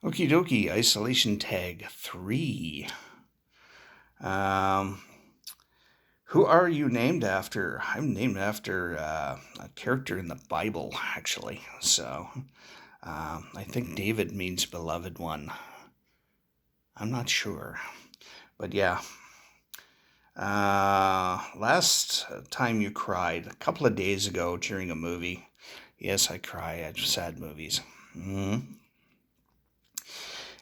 Okie dokie, isolation tag 3. Um, who are you named after? I'm named after a character in the Bible, actually. So I think David means beloved one. I'm not sure. But yeah. Last time you cried, a couple of days ago during a movie. Yes, I cry at sad movies. Mm-hmm.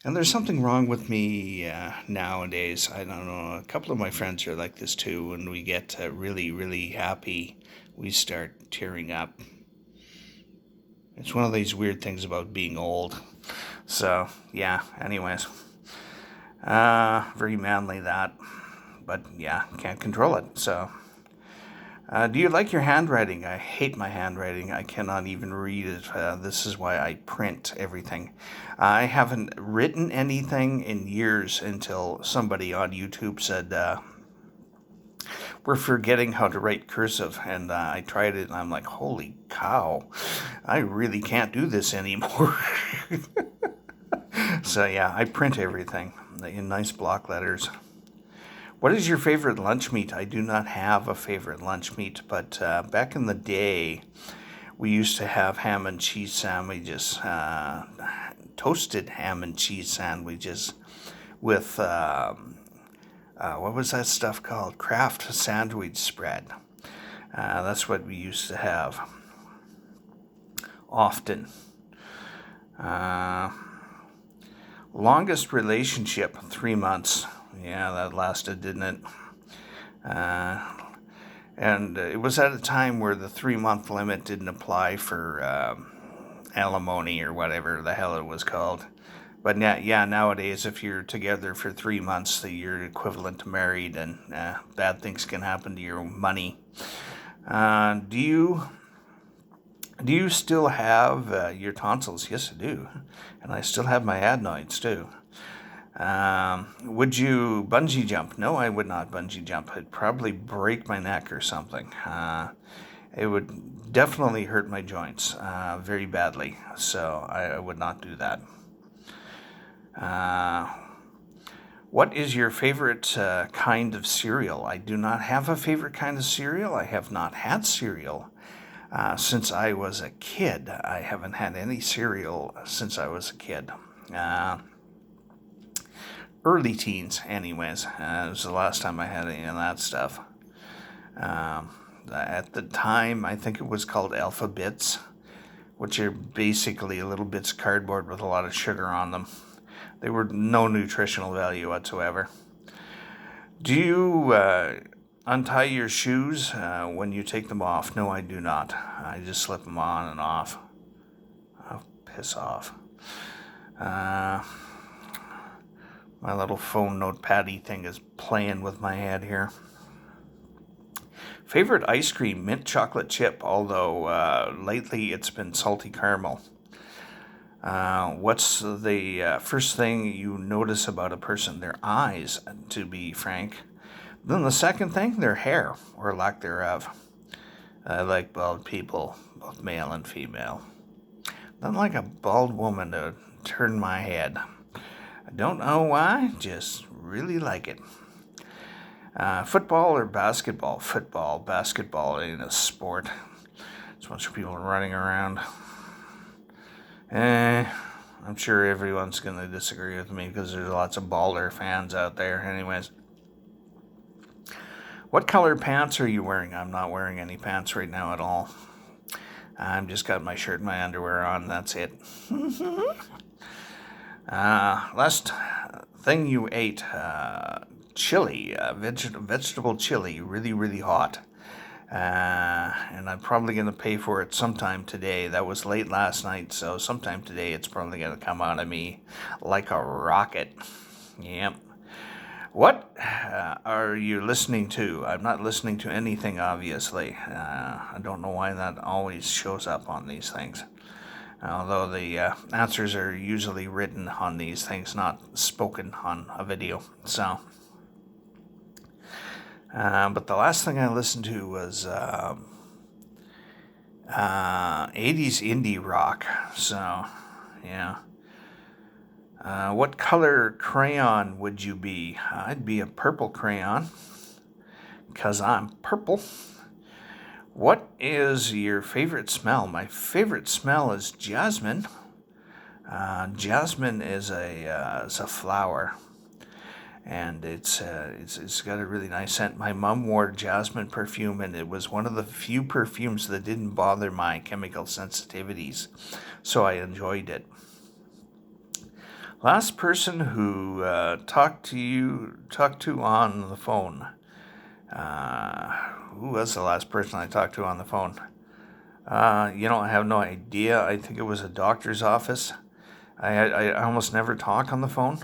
And there's something wrong with me nowadays. I don't know. A couple of my friends are like this too. When we get really, really happy, we start tearing up. It's one of these weird things about being old. So, yeah, anyways. Very manly that. But yeah, can't control it. So, do you like your handwriting? I hate my handwriting. I cannot even read it. This is why I print everything. I haven't written anything in years until somebody on YouTube said, we're forgetting how to write cursive. And I tried it and I'm like, holy cow, I really can't do this anymore. So yeah, I print everything in nice block letters. What is your favorite lunch meat? I do not have a favorite lunch meat, but back in the day, we used to have ham and cheese sandwiches, toasted ham and cheese sandwiches with, what was that stuff called? Kraft sandwich spread. That's what we used to have often. Longest relationship, 3 months. Yeah, that lasted, didn't it? And it was at a time where the 3 month limit didn't apply for alimony or whatever the hell it was called. But yeah, nowadays, if you're together for 3 months, you're equivalent to married, and bad things can happen to your money. Do you still have your tonsils? Yes, I do, and I still have my adenoids too. Would you bungee jump? No, I would not bungee jump. It'd probably break my neck or something. It would definitely hurt my joints very badly, so I would not do that. What is your favorite kind of cereal? I do not have a favorite kind of cereal. I have not had cereal since I was a kid. I haven't had any cereal since I was a kid. Early teens, anyways. It was the last time I had any of that stuff. At the time, I think it was called Alpha Bits, which are basically little bits of cardboard with a lot of sugar on them. They were no nutritional value whatsoever. Do you untie your shoes when you take them off? No, I do not. I just slip them on and off. Oh, piss off. My little phone notepaddy thing is playing with my head here. Favorite ice cream, mint chocolate chip, although lately it's been salty caramel. What's the first thing you notice about a person? Their eyes, to be frank. Then the second thing, their hair, or lack thereof. I like bald people, both male and female. Don't like a bald woman to turn my head. I don't know why, just really like it. Football or basketball? Football. Basketball ain't a sport. There's a bunch of people running around. I'm sure everyone's going to disagree with me because there's lots of baller fans out there. Anyways. What color pants are you wearing? I'm not wearing any pants right now at all. I've just got my shirt and my underwear on. That's it. Last thing you ate, chili, vegetable chili, really, really hot. And I'm probably going to pay for it sometime today. That was late last night, so sometime today it's probably going to come out of me like a rocket. Yep. What are you listening to? I'm not listening to anything, obviously. I don't know why that always shows up on these things. Although the answers are usually written on these things, not spoken on a video. So, but the last thing I listened to was 80s indie rock. So, yeah. What color crayon would you be? I'd be a purple crayon, because I'm purple. What is your favorite smell? My favorite smell is jasmine. Jasmine is a flower, and it's got a really nice scent. My mom wore jasmine perfume, and it was one of the few perfumes that didn't bother my chemical sensitivities, so I enjoyed it. Last person who talked to on the phone. Who was the last person I talked to on the phone? I have no idea. I think it was a doctor's office. I almost never talk on the phone.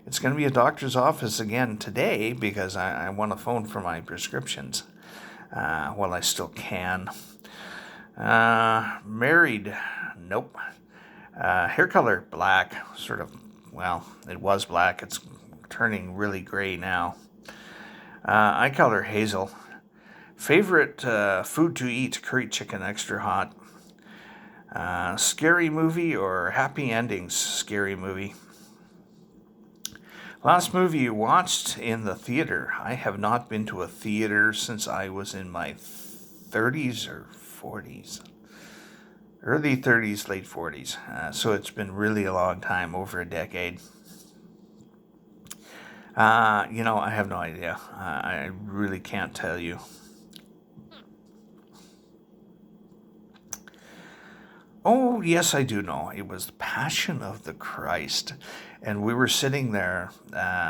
It's going to be a doctor's office again today because I want a phone for my prescriptions. Well, I still can. Married? Nope. Hair color? Black. Sort of, well, it was black. It's turning really gray now. Eye color? Hazel. Favorite food to eat? Curry chicken, extra hot. Scary movie or happy endings? Scary movie. Last movie you watched in the theater? I have not been to a theater since I was in my 30s or 40s. Early 30s, late 40s. So it's been really a long time, over a decade. I have no idea. I really can't tell you. Oh, yes, I do know. It was the Passion of the Christ. And we were sitting there,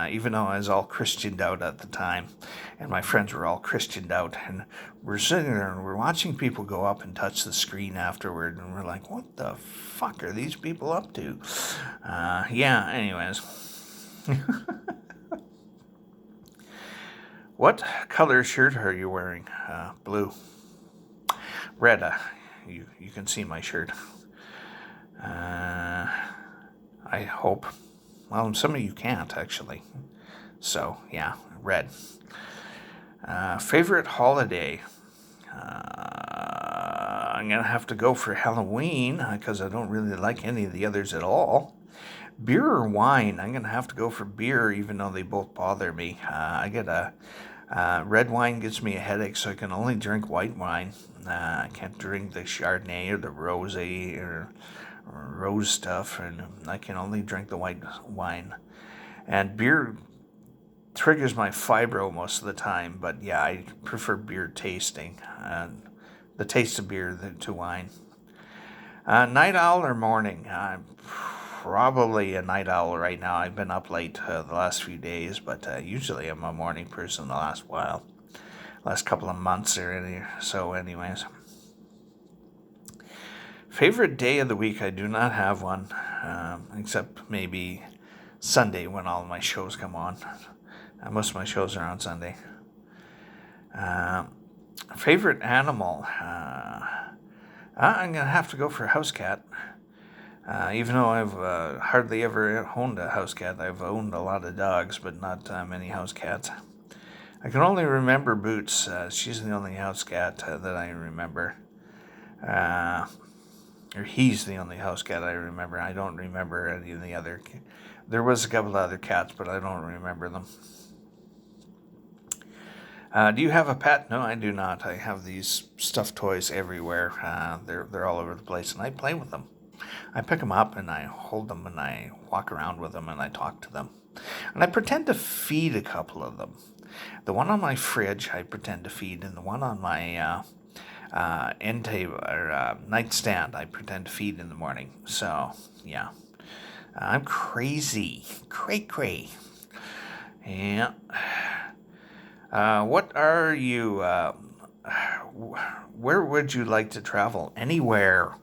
even though I was all Christianed out at the time, and my friends were all Christianed out, and we're sitting there and we're watching people go up and touch the screen afterward, and we're like, what the fuck are these people up to? Anyways. What color shirt are you wearing? Blue. Red. You can see my shirt. I hope. Well, some of you can't, actually. So, yeah, red. Favorite holiday? I'm going to have to go for Halloween because I don't really like any of the others at all. Beer or wine? I'm going to have to go for beer, even though they both bother me. I get red wine gives me a headache, so I can only drink white wine. I can't drink the Chardonnay or the rosé or rose stuff, and I can only drink the white wine. And beer triggers my fibro most of the time, but yeah, I prefer beer tasting, the taste of beer to wine. Night owl or morning? I'm probably a night owl right now. I've been up late the last few days, but usually I'm a morning person the last couple of months or so anyways. Favorite day of the week? I do not have one, except maybe Sunday when all my shows come on. Most of my shows are on Sunday. Favorite animal? I'm going to have to go for a house cat. Even though I've hardly ever owned a house cat, I've owned a lot of dogs, but not many house cats. I can only remember Boots. She's the only house cat that I remember. Or he's the only house cat I remember. I don't remember any of the other. There was a couple of other cats, but I don't remember them. Do you have a pet? No, I do not. I have these stuffed toys everywhere. They're all over the place, and I play with them. I pick them up, and I hold them, and I walk around with them, and I talk to them. And I pretend to feed a couple of them. The one on my fridge, I pretend to feed, and the one on my end table or nightstand, I pretend to feed in the morning. So, yeah. I'm crazy. Cray. Yeah. What are you, where would you like to travel? Anywhere.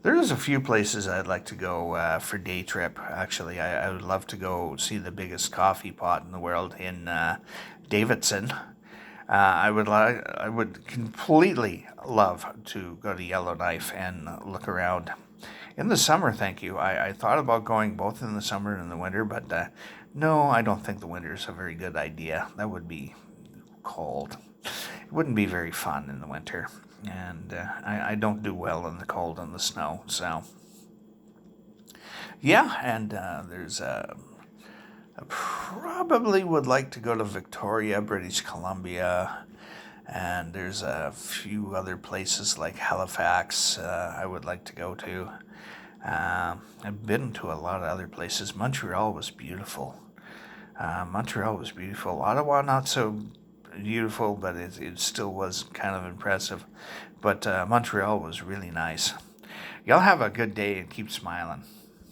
There's a few places I'd like to go for day trip. Actually, I would love to go see the biggest coffee pot in the world in Davidson. I would completely love to go to Yellowknife and look around. In the summer, thank you. I thought about going both in the summer and the winter, but no, I don't think the winter is a very good idea. That would be cold. It wouldn't be very fun in the winter, and I don't do well in the cold and the snow, so Yeah, and there's I probably would like to go to Victoria, British Columbia, and there's a few other places like Halifax I would like to go to. I've been to a lot of other places. Montreal was beautiful. Montreal was beautiful. Ottawa, not so beautiful, but it still was kind of impressive. But Montreal was really nice. Y'all have a good day and keep smiling.